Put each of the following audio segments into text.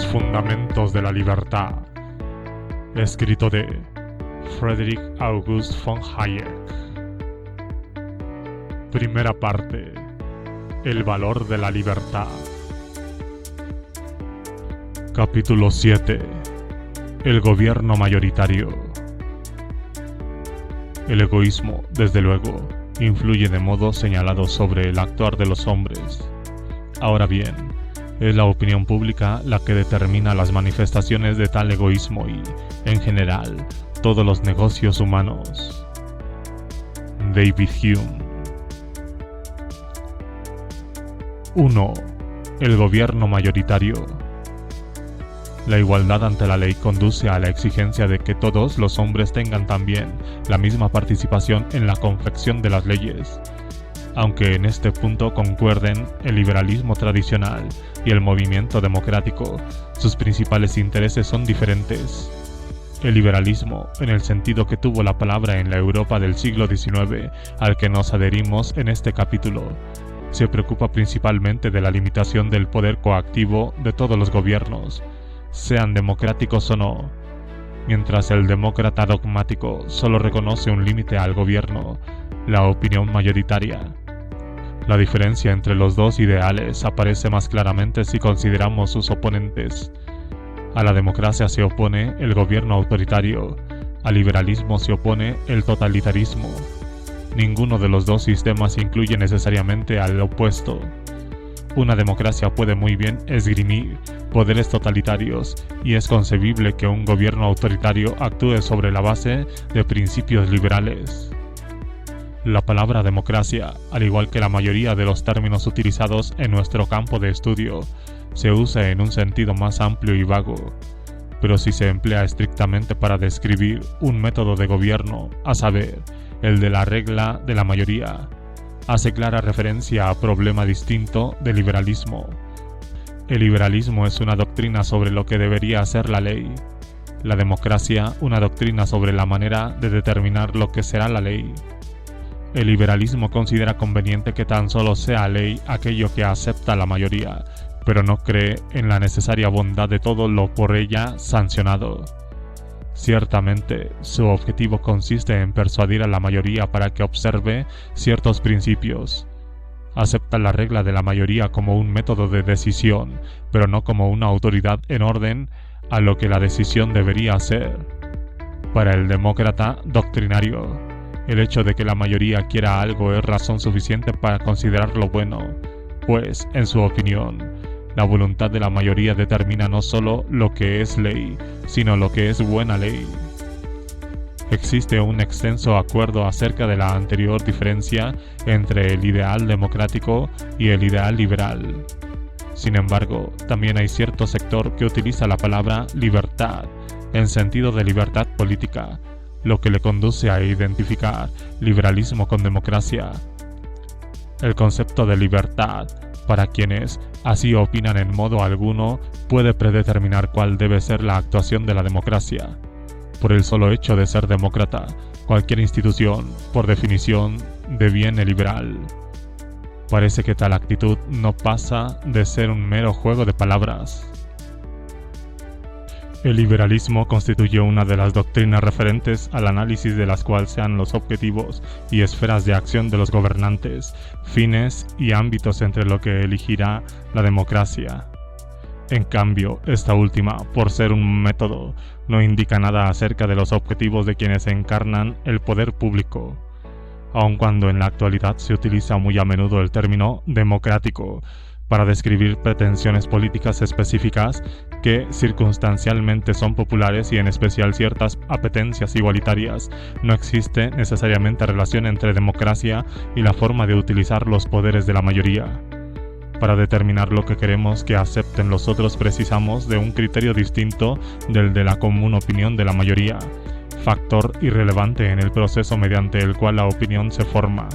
Los fundamentos de la libertad. Escrito de Friedrich August von Hayek. Primera parte. El valor de la libertad. Capítulo 7. El gobierno mayoritario. El egoísmo, desde luego, influye de modo señalado sobre el actuar de los hombres. Ahora bien, es la opinión pública la que determina las manifestaciones de tal egoísmo y, en general, todos los negocios humanos. David Hume. 1. El gobierno mayoritario. La igualdad ante la ley conduce a la exigencia de que todos los hombres tengan también la misma participación en la confección de las leyes. Aunque en este punto concuerden el liberalismo tradicional y el movimiento democrático, sus principales intereses son diferentes. El liberalismo, en el sentido que tuvo la palabra en la Europa del siglo XIX, al que nos adherimos en este capítulo, se preocupa principalmente de la limitación del poder coactivo de todos los gobiernos, sean democráticos o no, mientras el demócrata dogmático solo reconoce un límite al gobierno, la opinión mayoritaria. La diferencia entre los dos ideales aparece más claramente si consideramos sus oponentes. A la democracia se opone el gobierno autoritario, al liberalismo se opone el totalitarismo. Ninguno de los dos sistemas incluye necesariamente al opuesto. Una democracia puede muy bien esgrimir poderes totalitarios y es concebible que un gobierno autoritario actúe sobre la base de principios liberales. La palabra democracia, al igual que la mayoría de los términos utilizados en nuestro campo de estudio, se usa en un sentido más amplio y vago, pero si se emplea estrictamente para describir un método de gobierno, a saber, el de la regla de la mayoría, hace clara referencia a problema distinto del liberalismo. El liberalismo es una doctrina sobre lo que debería ser la ley, la democracia una doctrina sobre la manera de determinar lo que será la ley. El liberalismo considera conveniente que tan solo sea ley aquello que acepta la mayoría, pero no cree en la necesaria bondad de todo lo por ella sancionado. Ciertamente, su objetivo consiste en persuadir a la mayoría para que observe ciertos principios. Acepta la regla de la mayoría como un método de decisión, pero no como una autoridad en orden a lo que la decisión debería ser. Para el demócrata doctrinario, el hecho de que la mayoría quiera algo es razón suficiente para considerarlo bueno, pues, en su opinión, la voluntad de la mayoría determina no solo lo que es ley, sino lo que es buena ley. Existe un extenso acuerdo acerca de la anterior diferencia entre el ideal democrático y el ideal liberal. Sin embargo, también hay cierto sector que utiliza la palabra libertad en sentido de libertad política, lo que le conduce a identificar liberalismo con democracia. El concepto de libertad, para quienes así opinan en modo alguno, puede predeterminar cuál debe ser la actuación de la democracia. Por el solo hecho de ser demócrata, cualquier institución, por definición, deviene liberal. Parece que tal actitud no pasa de ser un mero juego de palabras. El liberalismo constituye una de las doctrinas referentes al análisis de las cuales sean los objetivos y esferas de acción de los gobernantes, fines y ámbitos entre lo que elegirá la democracia. En cambio, esta última, por ser un método, no indica nada acerca de los objetivos de quienes encarnan el poder público, aun cuando en la actualidad se utiliza muy a menudo el término democrático para describir pretensiones políticas específicas que circunstancialmente son populares y en especial ciertas apetencias igualitarias. No existe necesariamente relación entre democracia y la forma de utilizar los poderes de la mayoría. Para determinar lo que queremos que acepten los otros precisamos de un criterio distinto del de la común opinión de la mayoría, factor irrelevante en el proceso mediante el cual la opinión se forma.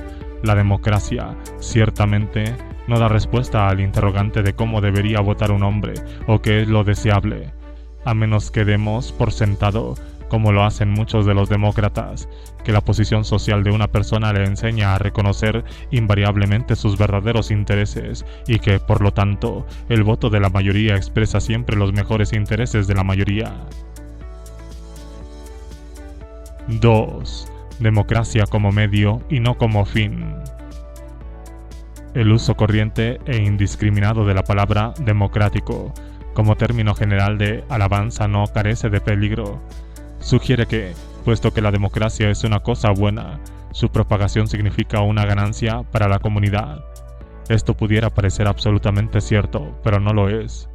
La democracia, ciertamente, no da respuesta al interrogante de cómo debería votar un hombre o qué es lo deseable, a menos que demos por sentado como lo hacen muchos de los demócratas, que la posición social de una persona le enseña a reconocer invariablemente sus verdaderos intereses y que, por lo tanto, el voto de la mayoría expresa siempre los mejores intereses de la mayoría. 2. Democracia como medio y no como fin. El uso corriente e indiscriminado de la palabra democrático como término general de alabanza no carece de peligro. Sugiere que, puesto que la democracia es una cosa buena, su propagación significa una ganancia para la comunidad. Esto pudiera parecer absolutamente cierto, pero no lo es.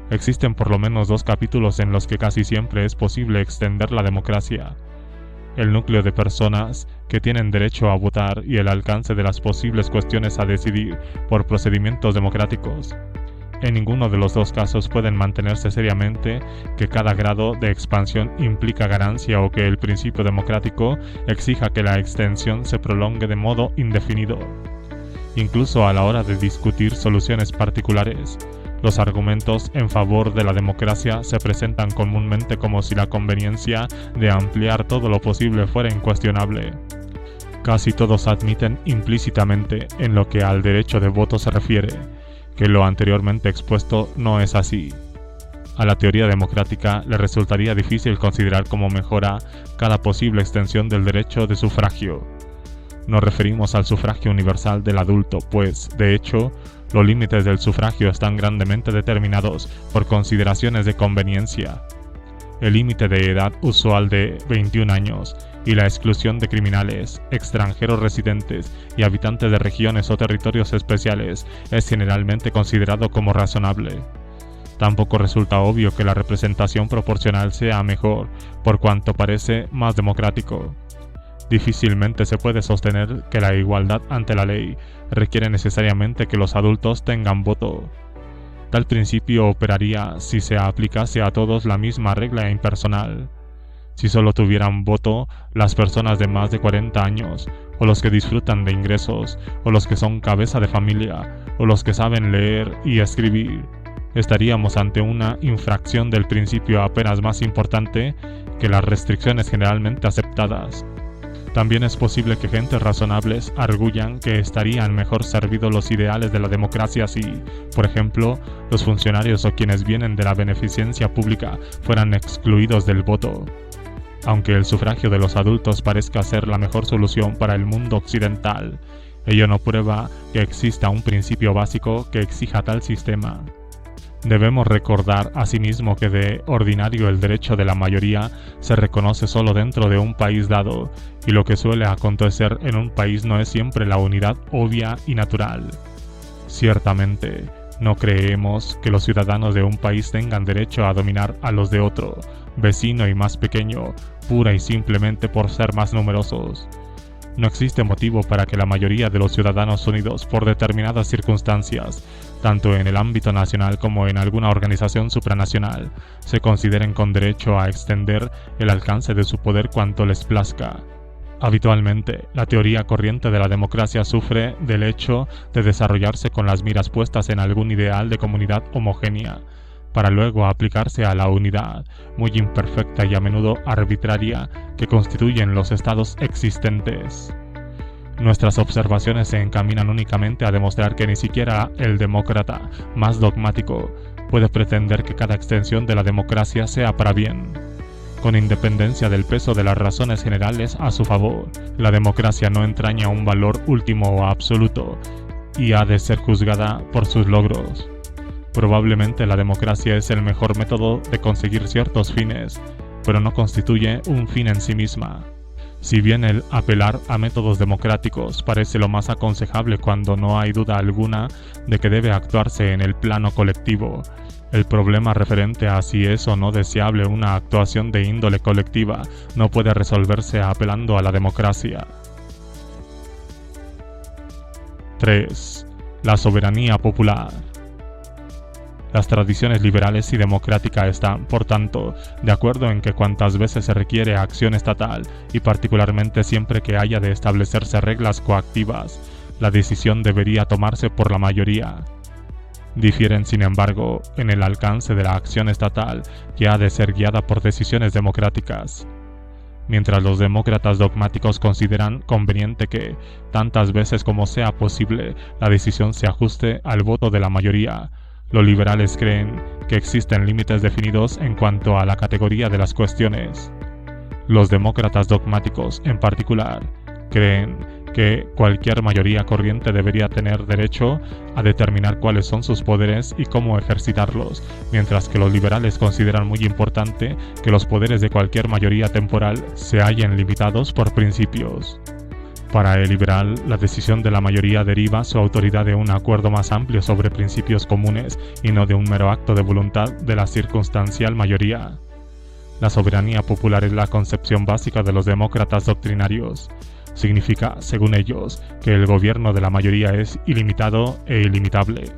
Existen por lo menos 2 capítulos en los que casi siempre es posible extender la democracia: el núcleo de personas que tienen derecho a votar y el alcance de las posibles cuestiones a decidir por procedimientos democráticos. En ninguno de los 2 casos pueden mantenerse seriamente que cada grado de expansión implica ganancia o que el principio democrático exija que la extensión se prolongue de modo indefinido. Incluso a la hora de discutir soluciones particulares, los argumentos en favor de la democracia se presentan comúnmente como si la conveniencia de ampliar todo lo posible fuera incuestionable. Casi todos admiten implícitamente, en lo que al derecho de voto se refiere, que lo anteriormente expuesto no es así. A la teoría democrática le resultaría difícil considerar como mejora cada posible extensión del derecho de sufragio. Nos referimos al sufragio universal del adulto, pues, de hecho, los límites del sufragio están grandemente determinados por consideraciones de conveniencia. El límite de edad usual de 21 años y la exclusión de criminales, extranjeros residentes y habitantes de regiones o territorios especiales es generalmente considerado como razonable. Tampoco resulta obvio que la representación proporcional sea mejor, por cuanto parece más democrático. Difícilmente se puede sostener que la igualdad ante la ley requiere necesariamente que los adultos tengan voto. Tal principio operaría si se aplicase a todos la misma regla impersonal. Si solo tuvieran voto las personas de más de 40 años, o los que disfrutan de ingresos, o los que son cabeza de familia, o los que saben leer y escribir, estaríamos ante una infracción del principio apenas más importante que las restricciones generalmente aceptadas. También es posible que gentes razonables arguyan que estarían mejor servidos los ideales de la democracia si, por ejemplo, los funcionarios o quienes vienen de la beneficencia pública fueran excluidos del voto. Aunque el sufragio de los adultos parezca ser la mejor solución para el mundo occidental, ello no prueba que exista un principio básico que exija tal sistema. Debemos recordar asimismo que de ordinario el derecho de la mayoría se reconoce solo dentro de un país dado, y lo que suele acontecer en un país no es siempre la unidad obvia y natural. Ciertamente, no creemos que los ciudadanos de un país tengan derecho a dominar a los de otro, vecino y más pequeño, pura y simplemente por ser más numerosos. No existe motivo para que la mayoría de los ciudadanos unidos por determinadas circunstancias, tanto en el ámbito nacional como en alguna organización supranacional, se consideren con derecho a extender el alcance de su poder cuanto les plazca. Habitualmente, la teoría corriente de la democracia sufre del hecho de desarrollarse con las miras puestas en algún ideal de comunidad homogénea, para luego aplicarse a la unidad, muy imperfecta y a menudo arbitraria, que constituyen los estados existentes. Nuestras observaciones se encaminan únicamente a demostrar que ni siquiera el demócrata más dogmático puede pretender que cada extensión de la democracia sea para bien. Con independencia del peso de las razones generales a su favor, la democracia no entraña un valor último o absoluto y ha de ser juzgada por sus logros. Probablemente la democracia es el mejor método de conseguir ciertos fines, pero no constituye un fin en sí misma. Si bien el apelar a métodos democráticos parece lo más aconsejable cuando no hay duda alguna de que debe actuarse en el plano colectivo, el problema referente a si es o no deseable una actuación de índole colectiva no puede resolverse apelando a la democracia. 3. La soberanía popular. Las tradiciones liberales y democráticas están, por tanto, de acuerdo en que cuantas veces se requiere acción estatal, y particularmente siempre que haya de establecerse reglas coactivas, la decisión debería tomarse por la mayoría. Difieren, sin embargo, en el alcance de la acción estatal que ha de ser guiada por decisiones democráticas. Mientras los demócratas dogmáticos consideran conveniente que, tantas veces como sea posible, la decisión se ajuste al voto de la mayoría, los liberales creen que existen límites definidos en cuanto a la categoría de las cuestiones. Los demócratas dogmáticos, en particular, creen que cualquier mayoría corriente debería tener derecho a determinar cuáles son sus poderes y cómo ejercitarlos, mientras que los liberales consideran muy importante que los poderes de cualquier mayoría temporal se hallen limitados por principios. Para el liberal, la decisión de la mayoría deriva su autoridad de un acuerdo más amplio sobre principios comunes y no de un mero acto de voluntad de la circunstancial mayoría. La soberanía popular es la concepción básica de los demócratas doctrinarios. Significa, según ellos, que el gobierno de la mayoría es ilimitado e ilimitable.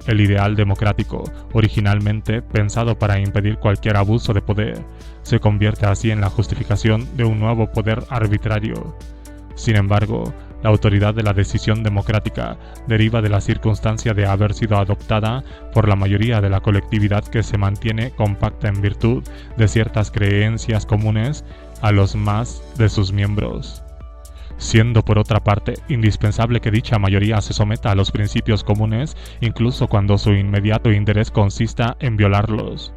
El ideal democrático, originalmente pensado para impedir cualquier abuso de poder, se convierte así en la justificación de un nuevo poder arbitrario. Sin embargo, la autoridad de la decisión democrática deriva de la circunstancia de haber sido adoptada por la mayoría de la colectividad que se mantiene compacta en virtud de ciertas creencias comunes a los más de sus miembros, siendo por otra parte indispensable que dicha mayoría se someta a los principios comunes incluso cuando su inmediato interés consista en violarlos.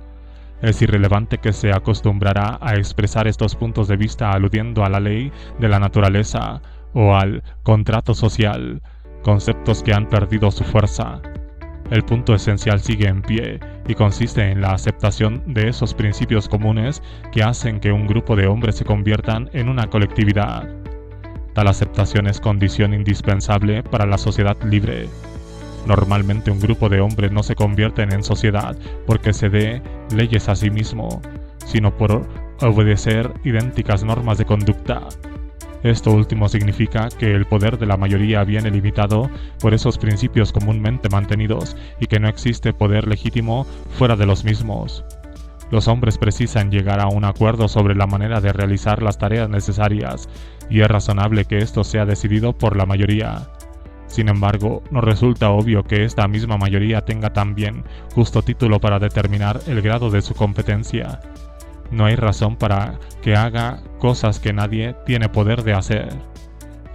Es irrelevante que se acostumbrará a expresar estos puntos de vista aludiendo a la ley de la naturaleza o al contrato social, conceptos que han perdido su fuerza. El punto esencial sigue en pie y consiste en la aceptación de esos principios comunes que hacen que un grupo de hombres se conviertan en una colectividad. Tal aceptación es condición indispensable para la sociedad libre. Normalmente un grupo de hombres no se convierten en sociedad porque se dé leyes a sí mismo, sino por obedecer idénticas normas de conducta. Esto último significa que el poder de la mayoría viene limitado por esos principios comúnmente mantenidos y que no existe poder legítimo fuera de los mismos. Los hombres precisan llegar a un acuerdo sobre la manera de realizar las tareas necesarias y es razonable que esto sea decidido por la mayoría. Sin embargo, nos resulta obvio que esta misma mayoría tenga también justo título para determinar el grado de su competencia. No hay razón para que haga cosas que nadie tiene poder de hacer.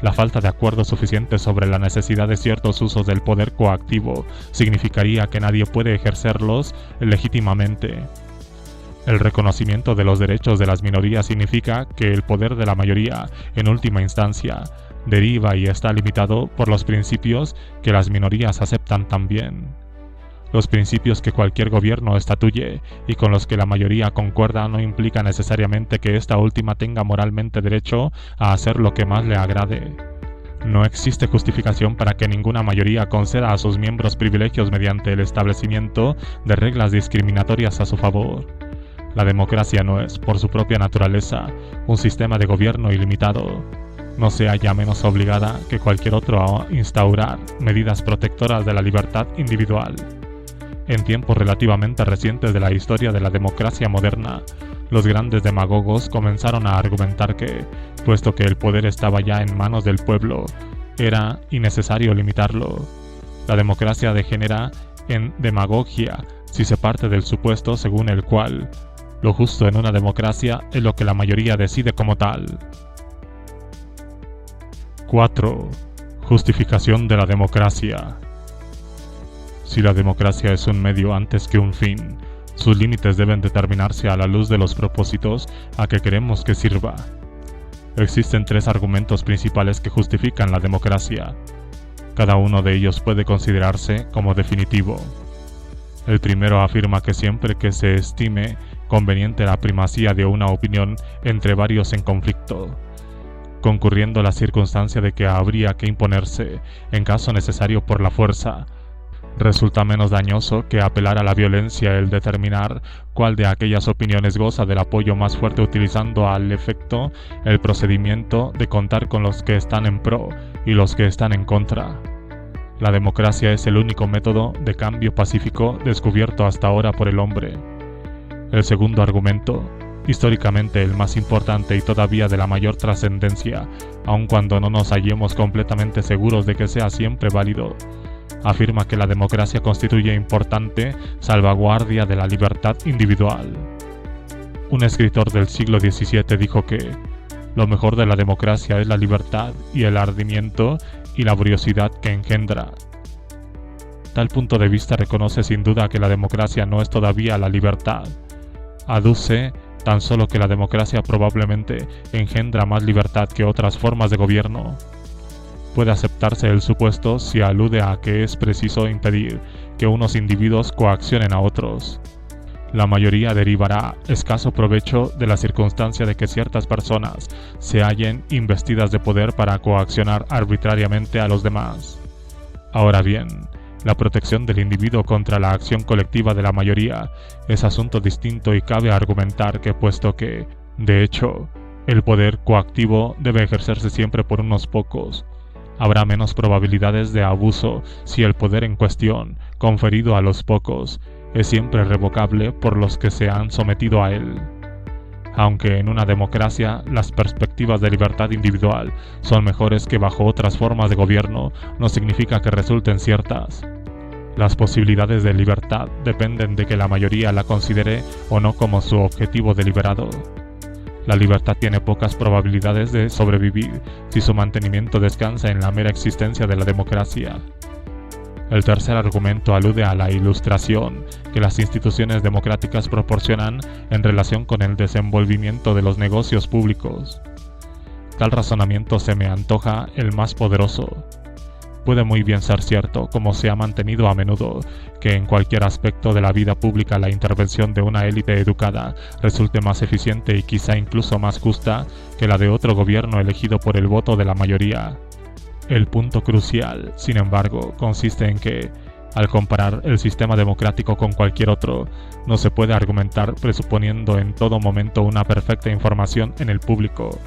La falta de acuerdo suficiente sobre la necesidad de ciertos usos del poder coactivo significaría que nadie puede ejercerlos legítimamente. El reconocimiento de los derechos de las minorías significa que el poder de la mayoría, en última instancia, deriva y está limitado por los principios que las minorías aceptan también. Los principios que cualquier gobierno estatuye y con los que la mayoría concuerda no implica necesariamente que esta última tenga moralmente derecho a hacer lo que más le agrade. No existe justificación para que ninguna mayoría conceda a sus miembros privilegios mediante el establecimiento de reglas discriminatorias a su favor. La democracia no es, por su propia naturaleza, un sistema de gobierno ilimitado. No se halla menos obligada que cualquier otro a instaurar medidas protectoras de la libertad individual. En tiempos relativamente recientes de la historia de la democracia moderna, los grandes demagogos comenzaron a argumentar que, puesto que el poder estaba ya en manos del pueblo, era innecesario limitarlo. La democracia degenera en demagogia si se parte del supuesto según el cual lo justo en una democracia es lo que la mayoría decide como tal. 4. Justificación de la democracia. Si la democracia es un medio antes que un fin, sus límites deben determinarse a la luz de los propósitos a que queremos que sirva. Existen 3 argumentos principales que justifican la democracia. Cada uno de ellos puede considerarse como definitivo. El primero afirma que siempre que se estime conveniente la primacía de una opinión entre varios en conflicto, concurriendo la circunstancia de que habría que imponerse, en caso necesario por la fuerza, resulta menos dañoso que apelar a la violencia el determinar cuál de aquellas opiniones goza del apoyo más fuerte utilizando al efecto el procedimiento de contar con los que están en pro y los que están en contra. La democracia es el único método de cambio pacífico descubierto hasta ahora por el hombre. El segundo argumento, históricamente el más importante y todavía de la mayor trascendencia, aun cuando no nos hallemos completamente seguros de que sea siempre válido, afirma que la democracia constituye importante salvaguardia de la libertad individual. Un escritor del siglo XVII dijo que lo mejor de la democracia es la libertad y el ardimiento y laboriosidad que engendra. Tal punto de vista reconoce sin duda que la democracia no es todavía la libertad. Aduce tan solo que la democracia probablemente engendra más libertad que otras formas de gobierno. Puede aceptarse el supuesto si alude a que es preciso impedir que unos individuos coaccionen a otros. La mayoría derivará escaso provecho de la circunstancia de que ciertas personas se hallen investidas de poder para coaccionar arbitrariamente a los demás. Ahora bien, la protección del individuo contra la acción colectiva de la mayoría es asunto distinto y cabe argumentar que puesto que, de hecho, el poder coactivo debe ejercerse siempre por unos pocos, habrá menos probabilidades de abuso si el poder en cuestión, conferido a los pocos, es siempre revocable por los que se han sometido a él. Aunque en una democracia las perspectivas de libertad individual son mejores que bajo otras formas de gobierno, no significa que resulten ciertas. Las posibilidades de libertad dependen de que la mayoría la considere o no como su objetivo deliberado. La libertad tiene pocas probabilidades de sobrevivir si su mantenimiento descansa en la mera existencia de la democracia. El tercer argumento alude a la ilustración que las instituciones democráticas proporcionan en relación con el desenvolvimiento de los negocios públicos. Tal razonamiento se me antoja el más poderoso. Puede muy bien ser cierto, como se ha mantenido a menudo, que en cualquier aspecto de la vida pública la intervención de una élite educada resulte más eficiente y quizá incluso más justa que la de otro gobierno elegido por el voto de la mayoría. El punto crucial, sin embargo, consiste en que, al comparar el sistema democrático con cualquier otro, no se puede argumentar presuponiendo en todo momento una perfecta información en el público.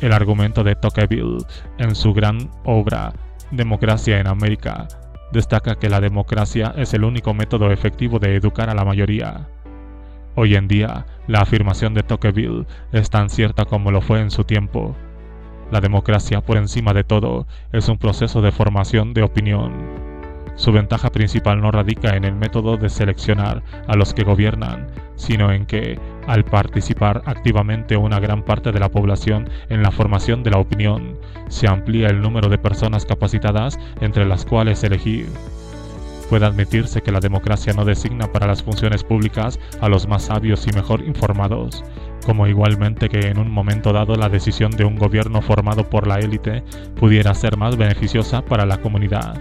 El argumento de Tocqueville, en su gran obra Democracia en América, destaca que la democracia es el único método efectivo de educar a la mayoría. Hoy en día, la afirmación de Tocqueville es tan cierta como lo fue en su tiempo. La democracia, por encima de todo, es un proceso de formación de opinión. Su ventaja principal no radica en el método de seleccionar a los que gobiernan, sino en que, al participar activamente una gran parte de la población en la formación de la opinión, se amplía el número de personas capacitadas entre las cuales elegir. Puede admitirse que la democracia no designa para las funciones públicas a los más sabios y mejor informados, como igualmente que en un momento dado la decisión de un gobierno formado por la élite pudiera ser más beneficiosa para la comunidad.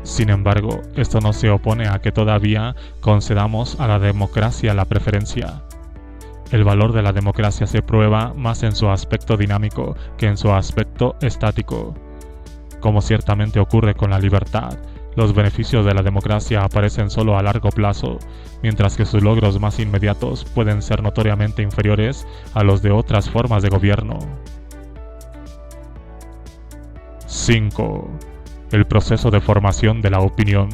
Sin embargo, esto no se opone a que todavía concedamos a la democracia la preferencia. El valor de la democracia se prueba más en su aspecto dinámico que en su aspecto estático. Como ciertamente ocurre con la libertad, los beneficios de la democracia aparecen solo a largo plazo, mientras que sus logros más inmediatos pueden ser notoriamente inferiores a los de otras formas de gobierno. 5. El proceso de formación de la opinión.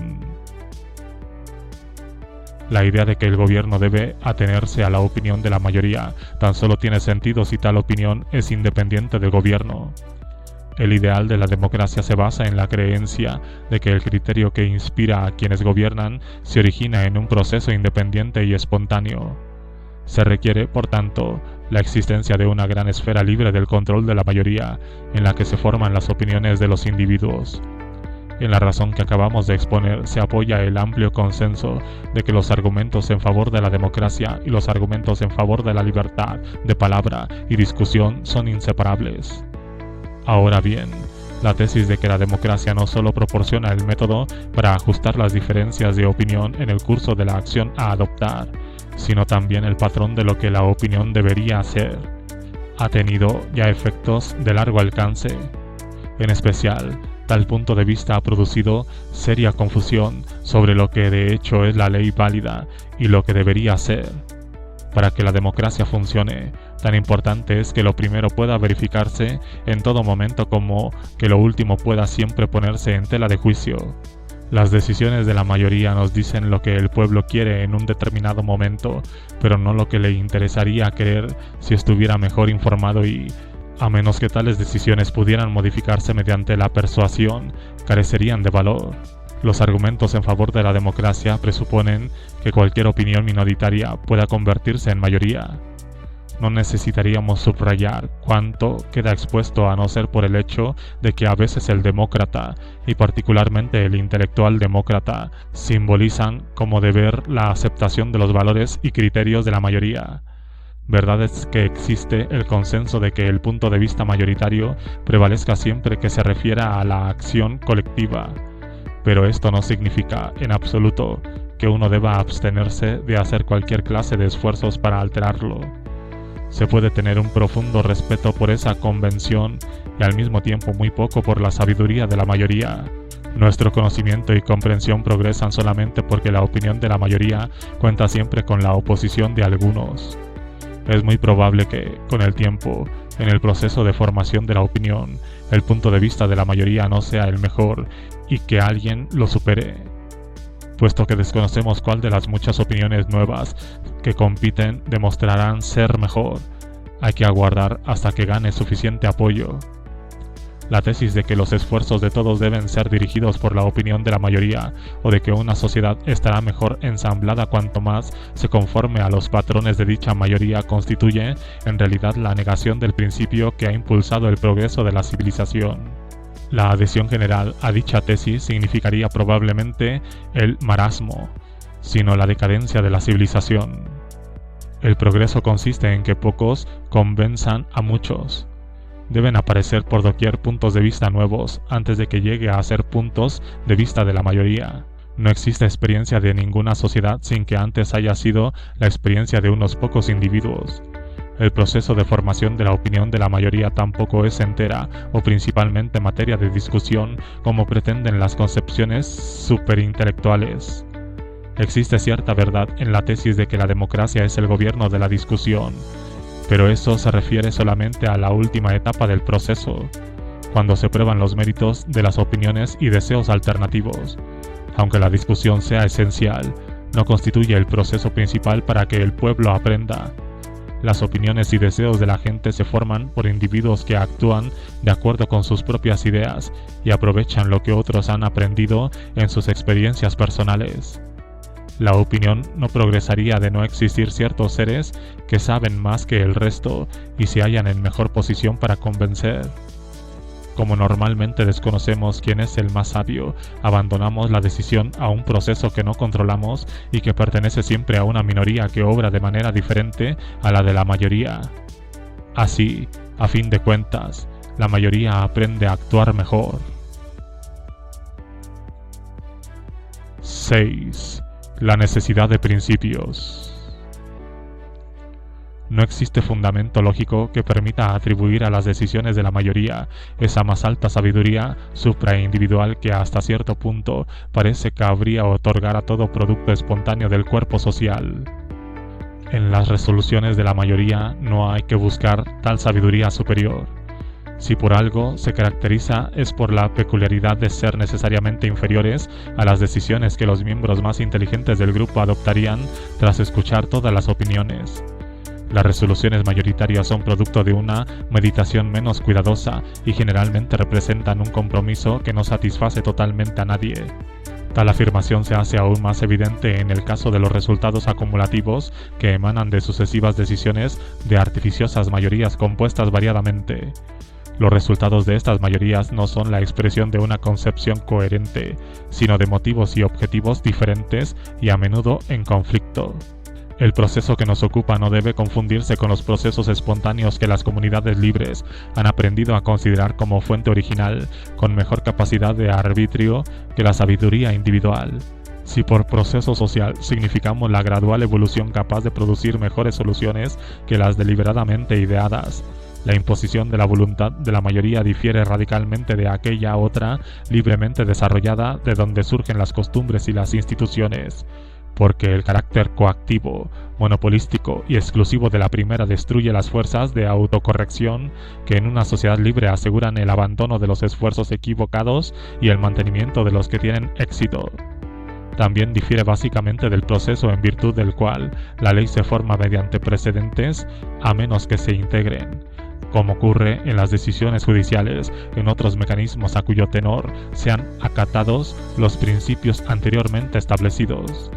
La idea de que el gobierno debe atenerse a la opinión de la mayoría tan solo tiene sentido si tal opinión es independiente del gobierno. El ideal de la democracia se basa en la creencia de que el criterio que inspira a quienes gobiernan se origina en un proceso independiente y espontáneo. Se requiere, por tanto, la existencia de una gran esfera libre del control de la mayoría, en la que se forman las opiniones de los individuos. En la razón que acabamos de exponer se apoya el amplio consenso de que los argumentos en favor de la democracia y los argumentos en favor de la libertad de palabra y discusión son inseparables. Ahora bien, la tesis de que la democracia no solo proporciona el método para ajustar las diferencias de opinión en el curso de la acción a adoptar, sino también el patrón de lo que la opinión debería hacer, ha tenido ya efectos de largo alcance. En especial, tal punto de vista ha producido seria confusión sobre lo que de hecho es la ley válida y lo que debería ser. Para que la democracia funcione, tan importante es que lo primero pueda verificarse en todo momento como que lo último pueda siempre ponerse en tela de juicio. Las decisiones de la mayoría nos dicen lo que el pueblo quiere en un determinado momento, pero no lo que le interesaría querer si estuviera mejor informado y, a menos que tales decisiones pudieran modificarse mediante la persuasión, carecerían de valor. Los argumentos en favor de la democracia presuponen que cualquier opinión minoritaria pueda convertirse en mayoría. No necesitaríamos subrayar cuánto queda expuesto a no ser por el hecho de que a veces el demócrata, y particularmente el intelectual demócrata, simbolizan como deber la aceptación de los valores y criterios de la mayoría. Verdad es que existe el consenso de que el punto de vista mayoritario prevalezca siempre que se refiera a la acción colectiva, pero esto no significa, en absoluto, que uno deba abstenerse de hacer cualquier clase de esfuerzos para alterarlo. Se puede tener un profundo respeto por esa convención y al mismo tiempo muy poco por la sabiduría de la mayoría. Nuestro conocimiento y comprensión progresan solamente porque la opinión de la mayoría cuenta siempre con la oposición de algunos. Es muy probable que, con el tiempo, en el proceso de formación de la opinión, el punto de vista de la mayoría no sea el mejor y que alguien lo supere. Puesto que desconocemos cuál de las muchas opiniones nuevas que compiten demostrarán ser mejor, hay que aguardar hasta que gane suficiente apoyo. La tesis de que los esfuerzos de todos deben ser dirigidos por la opinión de la mayoría o de que una sociedad estará mejor ensamblada cuanto más se conforme a los patrones de dicha mayoría constituye, en realidad, la negación del principio que ha impulsado el progreso de la civilización. La adhesión general a dicha tesis significaría probablemente el marasmo, sino la decadencia de la civilización. El progreso consiste en que pocos convenzan a muchos. Deben aparecer por doquier puntos de vista nuevos antes de que llegue a ser puntos de vista de la mayoría. No existe experiencia de ninguna sociedad sin que antes haya sido la experiencia de unos pocos individuos. El proceso de formación de la opinión de la mayoría tampoco es entera o principalmente materia de discusión como pretenden las concepciones superintelectuales. Existe cierta verdad en la tesis de que la democracia es el gobierno de la discusión, pero eso se refiere solamente a la última etapa del proceso, cuando se prueban los méritos de las opiniones y deseos alternativos. Aunque la discusión sea esencial, no constituye el proceso principal para que el pueblo aprenda. Las opiniones y deseos de la gente se forman por individuos que actúan de acuerdo con sus propias ideas y aprovechan lo que otros han aprendido en sus experiencias personales. La opinión no progresaría de no existir ciertos seres que saben más que el resto y se hallan en mejor posición para convencer. Como normalmente desconocemos quién es el más sabio, abandonamos la decisión a un proceso que no controlamos y que pertenece siempre a una minoría que obra de manera diferente a la de la mayoría. Así, a fin de cuentas, la mayoría aprende a actuar mejor. 6. La necesidad de principios. No existe fundamento lógico que permita atribuir a las decisiones de la mayoría esa más alta sabiduría supraindividual que hasta cierto punto parece que habría otorgar a todo producto espontáneo del cuerpo social. En las resoluciones de la mayoría no hay que buscar tal sabiduría superior. Si por algo se caracteriza es por la peculiaridad de ser necesariamente inferiores a las decisiones que los miembros más inteligentes del grupo adoptarían tras escuchar todas las opiniones. Las resoluciones mayoritarias son producto de una meditación menos cuidadosa y generalmente representan un compromiso que no satisface totalmente a nadie. Tal afirmación se hace aún más evidente en el caso de los resultados acumulativos que emanan de sucesivas decisiones de artificiosas mayorías compuestas variadamente. Los resultados de estas mayorías no son la expresión de una concepción coherente, sino de motivos y objetivos diferentes y a menudo en conflicto. El proceso que nos ocupa no debe confundirse con los procesos espontáneos que las comunidades libres han aprendido a considerar como fuente original, con mejor capacidad de arbitrio que la sabiduría individual. Si por proceso social significamos la gradual evolución capaz de producir mejores soluciones que las deliberadamente ideadas, la imposición de la voluntad de la mayoría difiere radicalmente de aquella otra libremente desarrollada de donde surgen las costumbres y las instituciones. Porque el carácter coactivo, monopolístico y exclusivo de la primera destruye las fuerzas de autocorrección que en una sociedad libre aseguran el abandono de los esfuerzos equivocados y el mantenimiento de los que tienen éxito. También difiere básicamente del proceso en virtud del cual la ley se forma mediante precedentes, a menos que se integren, como ocurre en las decisiones judiciales, en otros mecanismos a cuyo tenor sean acatados los principios anteriormente establecidos.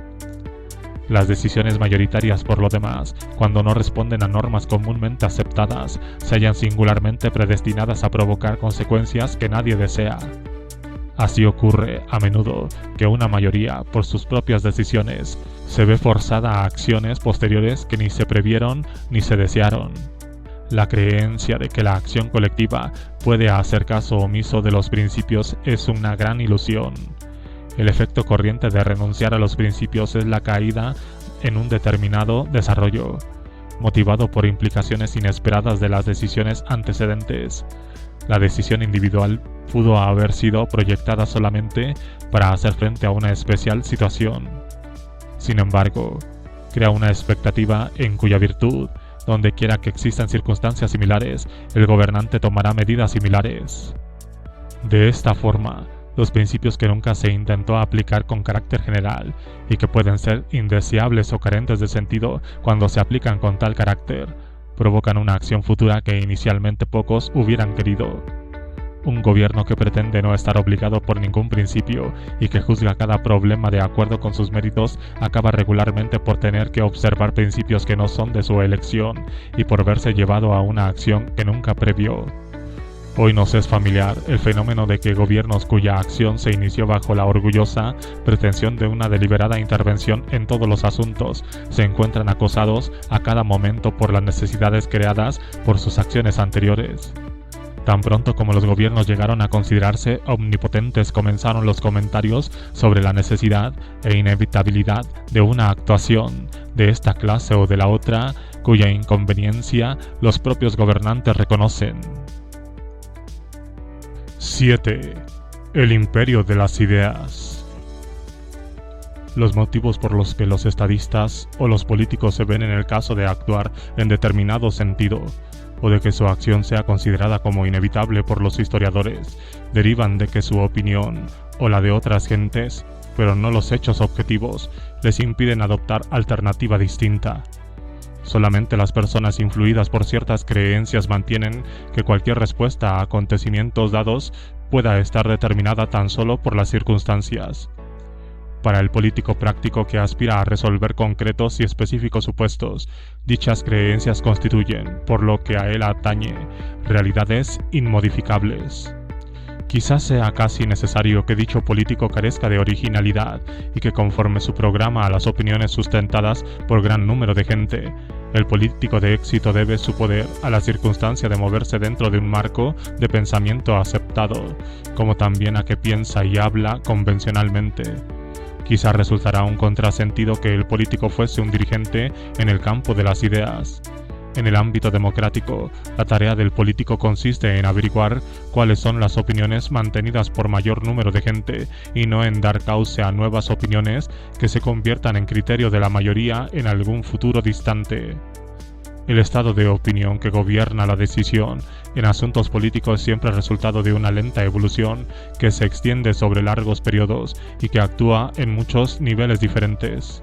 Las decisiones mayoritarias, por lo demás, cuando no responden a normas comúnmente aceptadas, se hallan singularmente predestinadas a provocar consecuencias que nadie desea. Así ocurre, a menudo, que una mayoría, por sus propias decisiones, se ve forzada a acciones posteriores que ni se previeron ni se desearon. La creencia de que la acción colectiva puede hacer caso omiso de los principios es una gran ilusión. El efecto corriente de renunciar a los principios es la caída en un determinado desarrollo, motivado por implicaciones inesperadas de las decisiones antecedentes. La decisión individual pudo haber sido proyectada solamente para hacer frente a una especial situación. Sin embargo, crea una expectativa en cuya virtud, donde quiera que existan circunstancias similares, el gobernante tomará medidas similares. De esta forma, los principios que nunca se intentó aplicar con carácter general y que pueden ser indeseables o carentes de sentido cuando se aplican con tal carácter, provocan una acción futura que inicialmente pocos hubieran querido. Un gobierno que pretende no estar obligado por ningún principio y que juzga cada problema de acuerdo con sus méritos acaba regularmente por tener que observar principios que no son de su elección y por verse llevado a una acción que nunca previó. Hoy nos es familiar el fenómeno de que gobiernos cuya acción se inició bajo la orgullosa pretensión de una deliberada intervención en todos los asuntos se encuentran acosados a cada momento por las necesidades creadas por sus acciones anteriores. Tan pronto como los gobiernos llegaron a considerarse omnipotentes, comenzaron los comentarios sobre la necesidad e inevitabilidad de una actuación de esta clase o de la otra, cuya inconveniencia los propios gobernantes reconocen. 7. El imperio de las ideas. Los motivos por los que los estadistas o los políticos se ven en el caso de actuar en determinado sentido, o de que su acción sea considerada como inevitable por los historiadores, derivan de que su opinión, o la de otras gentes, pero no los hechos objetivos, les impiden adoptar alternativa distinta. Solamente las personas influidas por ciertas creencias mantienen que cualquier respuesta a acontecimientos dados pueda estar determinada tan solo por las circunstancias. Para el político práctico que aspira a resolver concretos y específicos supuestos, dichas creencias constituyen, por lo que a él atañe, realidades inmodificables. Quizás sea casi necesario que dicho político carezca de originalidad y que conforme su programa a las opiniones sustentadas por gran número de gente, el político de éxito debe su poder a la circunstancia de moverse dentro de un marco de pensamiento aceptado, como también a que piensa y habla convencionalmente. Quizá resultará un contrasentido que el político fuese un dirigente en el campo de las ideas. En el ámbito democrático, la tarea del político consiste en averiguar cuáles son las opiniones mantenidas por mayor número de gente y no en dar cauce a nuevas opiniones que se conviertan en criterio de la mayoría en algún futuro distante. El estado de opinión que gobierna la decisión en asuntos políticos es siempre resultado de una lenta evolución que se extiende sobre largos periodos y que actúa en muchos niveles diferentes.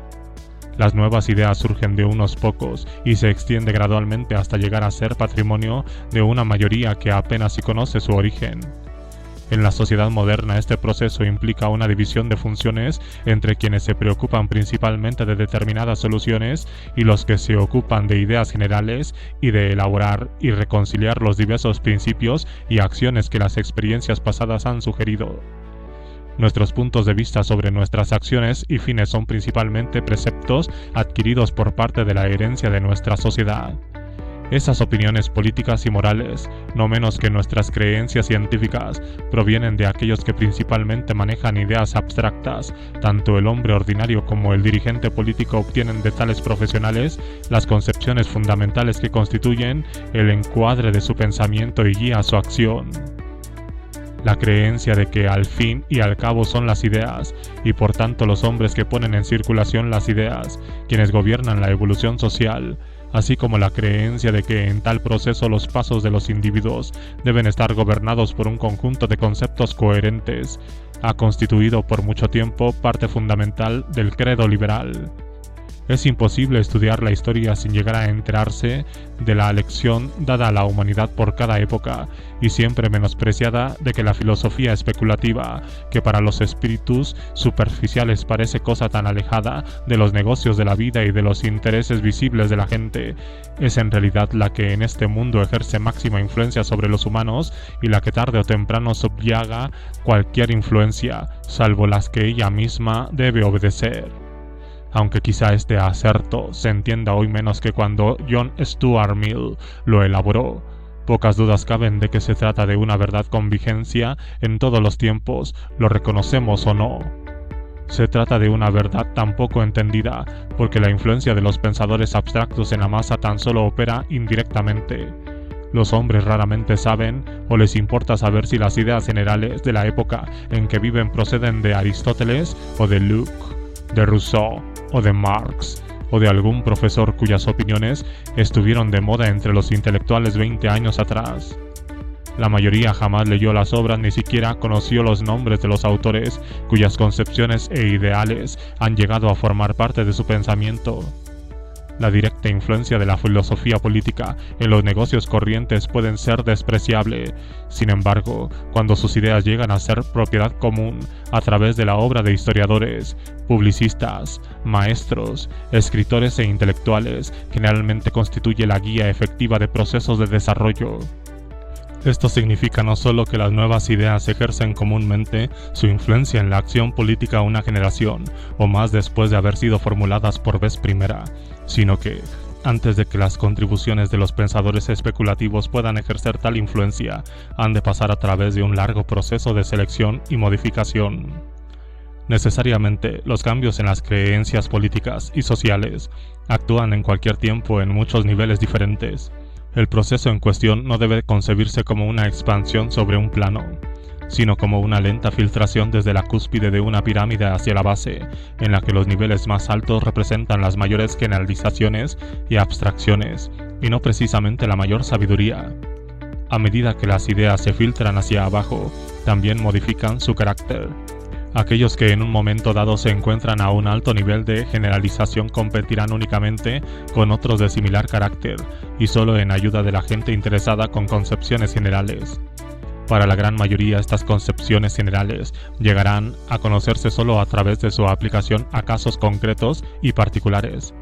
Las nuevas ideas surgen de unos pocos y se extiende gradualmente hasta llegar a ser patrimonio de una mayoría que apenas si conoce su origen. En la sociedad moderna este proceso implica una división de funciones entre quienes se preocupan principalmente de determinadas soluciones y los que se ocupan de ideas generales y de elaborar y reconciliar los diversos principios y acciones que las experiencias pasadas han sugerido. Nuestros puntos de vista sobre nuestras acciones y fines son principalmente preceptos adquiridos por parte de la herencia de nuestra sociedad. Esas opiniones políticas y morales, no menos que nuestras creencias científicas, provienen de aquellos que principalmente manejan ideas abstractas. Tanto el hombre ordinario como el dirigente político obtienen de tales profesionales las concepciones fundamentales que constituyen el encuadre de su pensamiento y guía su acción. La creencia de que al fin y al cabo son las ideas, y por tanto los hombres que ponen en circulación las ideas, quienes gobiernan la evolución social, así como la creencia de que en tal proceso los pasos de los individuos deben estar gobernados por un conjunto de conceptos coherentes, ha constituido por mucho tiempo parte fundamental del credo liberal. Es imposible estudiar la historia sin llegar a enterarse de la lección dada a la humanidad por cada época, y siempre menospreciada, de que la filosofía especulativa, que para los espíritus superficiales parece cosa tan alejada de los negocios de la vida y de los intereses visibles de la gente, es en realidad la que en este mundo ejerce máxima influencia sobre los humanos y la que tarde o temprano subyaga cualquier influencia, salvo las que ella misma debe obedecer. Aunque quizá este acerto se entienda hoy menos que cuando John Stuart Mill lo elaboró, pocas dudas caben de que se trata de una verdad con vigencia en todos los tiempos, lo reconocemos o no. Se trata de una verdad tan poco entendida, porque la influencia de los pensadores abstractos en la masa tan solo opera indirectamente. Los hombres raramente saben o les importa saber si las ideas generales de la época en que viven proceden de Aristóteles o de Locke, de Rousseau o de Marx, o de algún profesor cuyas opiniones estuvieron de moda entre los intelectuales 20 años atrás. La mayoría jamás leyó las obras ni siquiera conoció los nombres de los autores cuyas concepciones e ideales han llegado a formar parte de su pensamiento. La directa influencia de la filosofía política en los negocios corrientes pueden ser despreciable. Sin embargo, cuando sus ideas llegan a ser propiedad común a través de la obra de historiadores, publicistas, maestros, escritores e intelectuales, generalmente constituye la guía efectiva de procesos de desarrollo. Esto significa no solo que las nuevas ideas ejercen comúnmente su influencia en la acción política una generación o más después de haber sido formuladas por vez primera, sino que, antes de que las contribuciones de los pensadores especulativos puedan ejercer tal influencia, han de pasar a través de un largo proceso de selección y modificación. Necesariamente, los cambios en las creencias políticas y sociales actúan en cualquier tiempo en muchos niveles diferentes. El proceso en cuestión no debe concebirse como una expansión sobre un plano, sino como una lenta filtración desde la cúspide de una pirámide hacia la base, en la que los niveles más altos representan las mayores generalizaciones y abstracciones, y no precisamente la mayor sabiduría. A medida que las ideas se filtran hacia abajo, también modifican su carácter. Aquellos que en un momento dado se encuentran a un alto nivel de generalización competirán únicamente con otros de similar carácter y solo en ayuda de la gente interesada con concepciones generales. Para la gran mayoría estas concepciones generales llegarán a conocerse solo a través de su aplicación a casos concretos y particulares.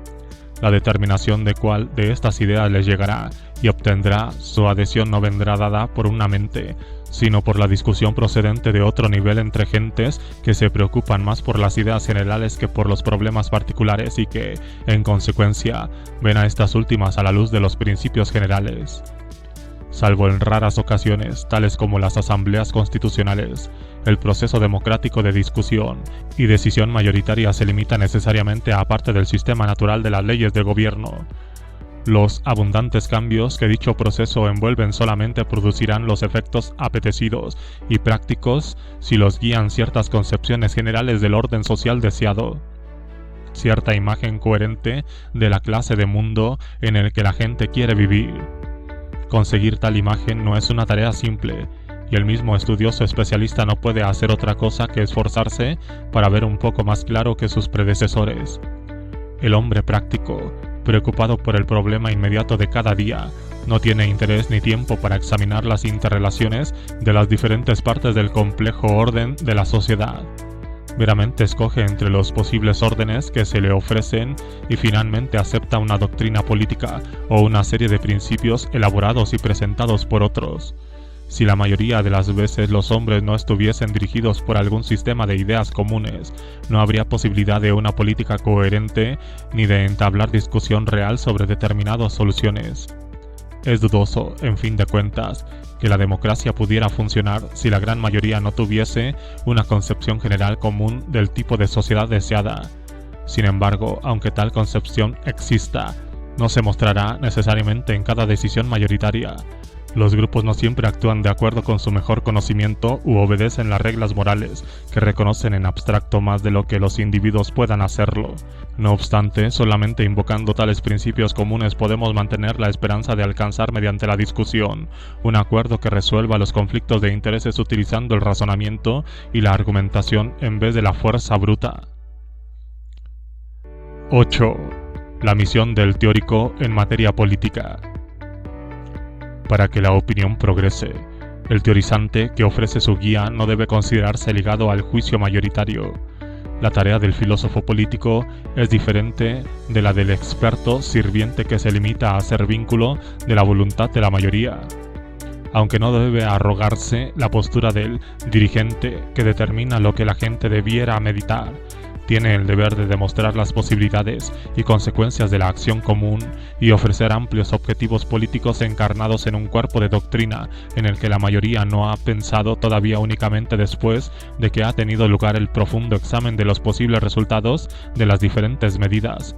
La determinación de cuál de estas ideas les llegará y obtendrá su adhesión no vendrá dada por una mente, sino por la discusión procedente de otro nivel entre gentes que se preocupan más por las ideas generales que por los problemas particulares y que, en consecuencia, ven a estas últimas a la luz de los principios generales. Salvo en raras ocasiones, tales como las asambleas constitucionales, el proceso democrático de discusión y decisión mayoritaria se limita necesariamente a parte del sistema natural de las leyes de gobierno. Los abundantes cambios que dicho proceso envuelven solamente producirán los efectos apetecidos y prácticos si los guían ciertas concepciones generales del orden social deseado, cierta imagen coherente de la clase de mundo en el que la gente quiere vivir. Conseguir tal imagen no es una tarea simple, y el mismo estudioso especialista no puede hacer otra cosa que esforzarse para ver un poco más claro que sus predecesores. El hombre práctico, preocupado por el problema inmediato de cada día, no tiene interés ni tiempo para examinar las interrelaciones de las diferentes partes del complejo orden de la sociedad. Meramente escoge entre los posibles órdenes que se le ofrecen y finalmente acepta una doctrina política o una serie de principios elaborados y presentados por otros. Si la mayoría de las veces los hombres no estuviesen dirigidos por algún sistema de ideas comunes, no habría posibilidad de una política coherente ni de entablar discusión real sobre determinadas soluciones. Es dudoso, en fin de cuentas, que la democracia pudiera funcionar si la gran mayoría no tuviese una concepción general común del tipo de sociedad deseada. Sin embargo, aunque tal concepción exista, no se mostrará necesariamente en cada decisión mayoritaria. Los grupos no siempre actúan de acuerdo con su mejor conocimiento u obedecen las reglas morales que reconocen en abstracto más de lo que los individuos puedan hacerlo. No obstante, solamente invocando tales principios comunes podemos mantener la esperanza de alcanzar mediante la discusión un acuerdo que resuelva los conflictos de intereses utilizando el razonamiento y la argumentación en vez de la fuerza bruta. 8. La misión del teórico en materia política. Para que la opinión progrese, el teorizante que ofrece su guía no debe considerarse ligado al juicio mayoritario. La tarea del filósofo político es diferente de la del experto sirviente que se limita a hacer vínculo de la voluntad de la mayoría. Aunque no debe arrogarse la postura del dirigente que determina lo que la gente debiera meditar, tiene el deber de demostrar las posibilidades y consecuencias de la acción común y ofrecer amplios objetivos políticos encarnados en un cuerpo de doctrina en el que la mayoría no ha pensado todavía únicamente después de que ha tenido lugar el profundo examen de los posibles resultados de las diferentes medidas.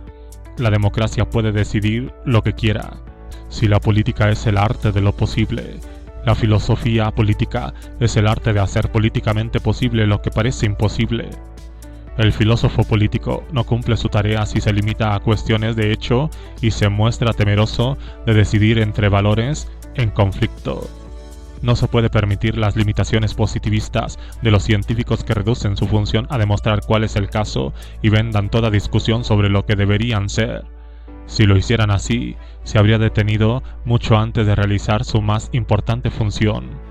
La democracia puede decidir lo que quiera. Si la política es el arte de lo posible, la filosofía política es el arte de hacer políticamente posible lo que parece imposible. El filósofo político no cumple su tarea si se limita a cuestiones de hecho y se muestra temeroso de decidir entre valores en conflicto. No se puede permitir las limitaciones positivistas de los científicos que reducen su función a demostrar cuál es el caso y vendan toda discusión sobre lo que deberían ser. Si lo hicieran así, se habría detenido mucho antes de realizar su más importante función.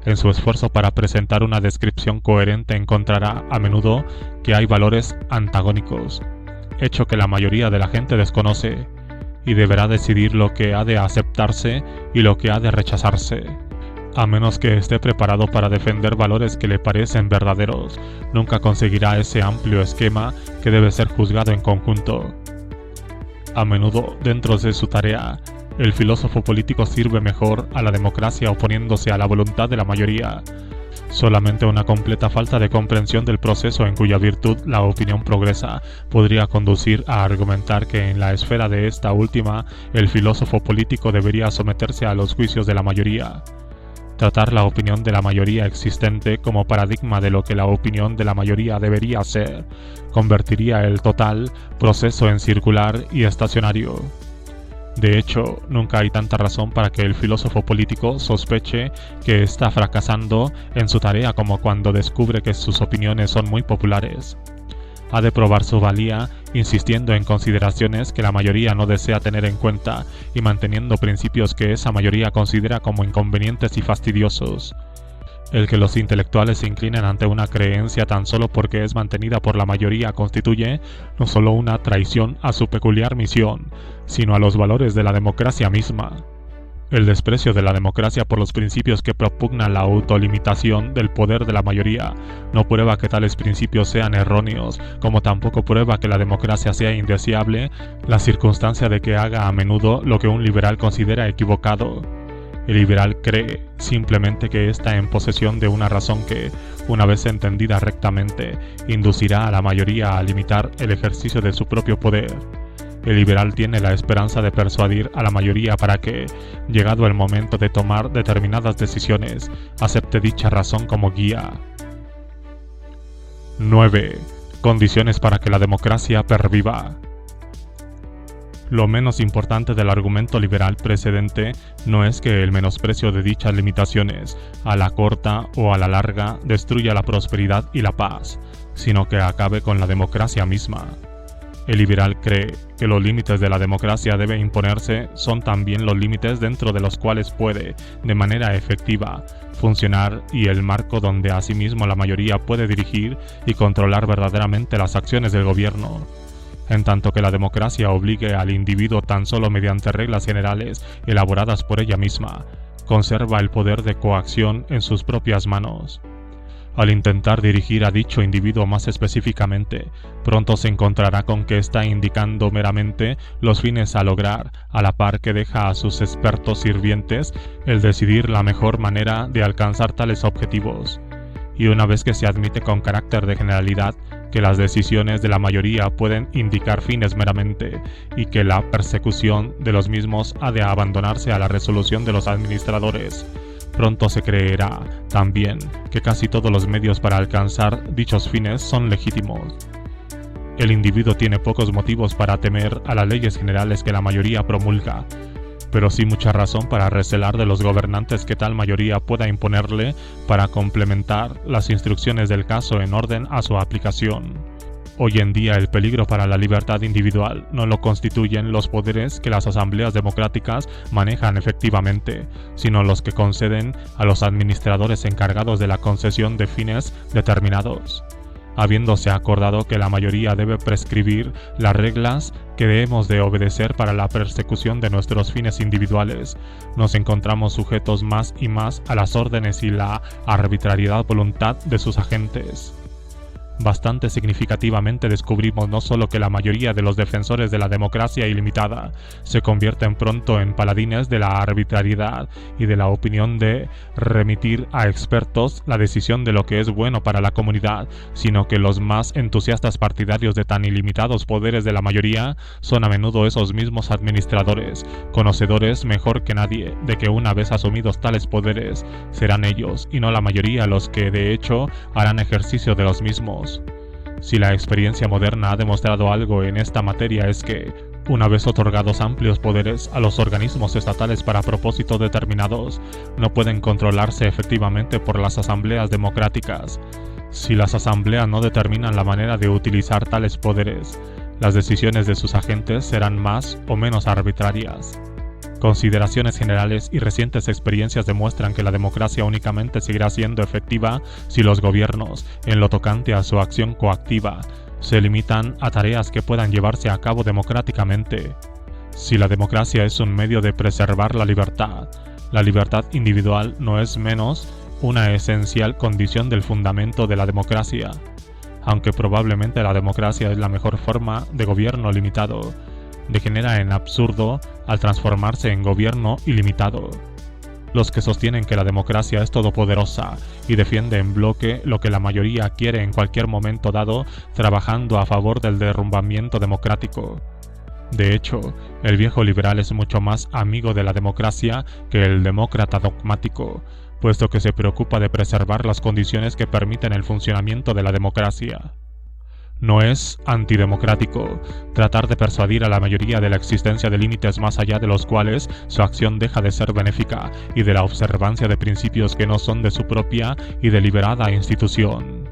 En su esfuerzo para presentar una descripción coherente encontrará a menudo que hay valores antagónicos, hecho que la mayoría de la gente desconoce, y deberá decidir lo que ha de aceptarse y lo que ha de rechazarse. A menos que esté preparado para defender valores que le parecen verdaderos, nunca conseguirá ese amplio esquema que debe ser juzgado en conjunto. A menudo, dentro de su tarea, el filósofo político sirve mejor a la democracia oponiéndose a la voluntad de la mayoría. Solamente una completa falta de comprensión del proceso en cuya virtud la opinión progresa podría conducir a argumentar que en la esfera de esta última el filósofo político debería someterse a los juicios de la mayoría. Tratar la opinión de la mayoría existente como paradigma de lo que la opinión de la mayoría debería ser, convertiría el total proceso en circular y estacionario. De hecho, nunca hay tanta razón para que el filósofo político sospeche que está fracasando en su tarea como cuando descubre que sus opiniones son muy populares. Ha de probar su valía insistiendo en consideraciones que la mayoría no desea tener en cuenta y manteniendo principios que esa mayoría considera como inconvenientes y fastidiosos. El que los intelectuales se inclinen ante una creencia tan solo porque es mantenida por la mayoría constituye no solo una traición a su peculiar misión, sino a los valores de la democracia misma. El desprecio de la democracia por los principios que propugnan la autolimitación del poder de la mayoría no prueba que tales principios sean erróneos, como tampoco prueba que la democracia sea indeseable la circunstancia de que haga a menudo lo que un liberal considera equivocado. El liberal cree simplemente que está en posesión de una razón que, una vez entendida rectamente, inducirá a la mayoría a limitar el ejercicio de su propio poder. El liberal tiene la esperanza de persuadir a la mayoría para que, llegado el momento de tomar determinadas decisiones, acepte dicha razón como guía. 9. Condiciones para que la democracia perviva. Lo menos importante del argumento liberal precedente no es que el menosprecio de dichas limitaciones, a la corta o a la larga, destruya la prosperidad y la paz, sino que acabe con la democracia misma. El liberal cree que los límites de la democracia deben imponerse son también los límites dentro de los cuales puede, de manera efectiva, funcionar y el marco donde asimismo la mayoría puede dirigir y controlar verdaderamente las acciones del gobierno. En tanto que la democracia obligue al individuo tan solo mediante reglas generales elaboradas por ella misma, conserva el poder de coacción en sus propias manos. Al intentar dirigir a dicho individuo más específicamente, pronto se encontrará con que está indicando meramente los fines a lograr, a la par que deja a sus expertos sirvientes el decidir la mejor manera de alcanzar tales objetivos. Y una vez que se admite con carácter de generalidad que las decisiones de la mayoría pueden indicar fines meramente y que la persecución de los mismos ha de abandonarse a la resolución de los administradores, pronto se creerá también que casi todos los medios para alcanzar dichos fines son legítimos. El individuo tiene pocos motivos para temer a las leyes generales que la mayoría promulga, pero sí mucha razón para recelar de los gobernantes que tal mayoría pueda imponerle para complementar las instrucciones del caso en orden a su aplicación. Hoy en día el peligro para la libertad individual no lo constituyen los poderes que las asambleas democráticas manejan efectivamente, sino los que conceden a los administradores encargados de la concesión de fines determinados. Habiéndose acordado que la mayoría debe prescribir las reglas que debemos de obedecer para la persecución de nuestros fines individuales, nos encontramos sujetos más y más a las órdenes y la arbitrariedad voluntad de sus agentes. Bastante significativamente descubrimos no solo que la mayoría de los defensores de la democracia ilimitada se convierten pronto en paladines de la arbitrariedad y de la opinión de remitir a expertos la decisión de lo que es bueno para la comunidad, sino que los más entusiastas partidarios de tan ilimitados poderes de la mayoría son a menudo esos mismos administradores, conocedores mejor que nadie de que una vez asumidos tales poderes, serán ellos y no la mayoría los que de hecho harán ejercicio de los mismos. Si la experiencia moderna ha demostrado algo en esta materia es que, una vez otorgados amplios poderes a los organismos estatales para propósitos determinados, no pueden controlarse efectivamente por las asambleas democráticas. Si las asambleas no determinan la manera de utilizar tales poderes, las decisiones de sus agentes serán más o menos arbitrarias. Consideraciones generales y recientes experiencias demuestran que la democracia únicamente seguirá siendo efectiva si los gobiernos, en lo tocante a su acción coactiva, se limitan a tareas que puedan llevarse a cabo democráticamente. Si la democracia es un medio de preservar la libertad individual no es menos una esencial condición del fundamento de la democracia. Aunque probablemente la democracia es la mejor forma de gobierno limitado, degenera en absurdo al transformarse en gobierno ilimitado. Los que sostienen que la democracia es todopoderosa y defiende en bloque lo que la mayoría quiere en cualquier momento dado, trabajando a favor del derrumbamiento democrático. De hecho, el viejo liberal es mucho más amigo de la democracia que el demócrata dogmático, puesto que se preocupa de preservar las condiciones que permiten el funcionamiento de la democracia. No es antidemocrático tratar de persuadir a la mayoría de la existencia de límites más allá de los cuales su acción deja de ser benéfica y de la observancia de principios que no son de su propia y deliberada institución.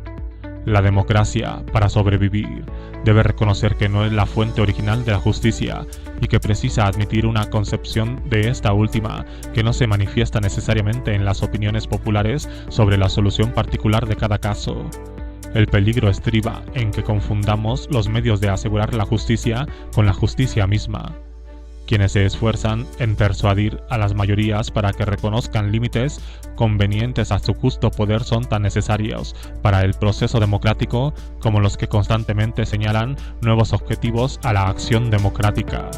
La democracia, para sobrevivir, debe reconocer que no es la fuente original de la justicia y que precisa admitir una concepción de esta última que no se manifiesta necesariamente en las opiniones populares sobre la solución particular de cada caso. El peligro estriba en que confundamos los medios de asegurar la justicia con la justicia misma. Quienes se esfuerzan en persuadir a las mayorías para que reconozcan límites convenientes a su justo poder son tan necesarios para el proceso democrático como los que constantemente señalan nuevos objetivos a la acción democrática.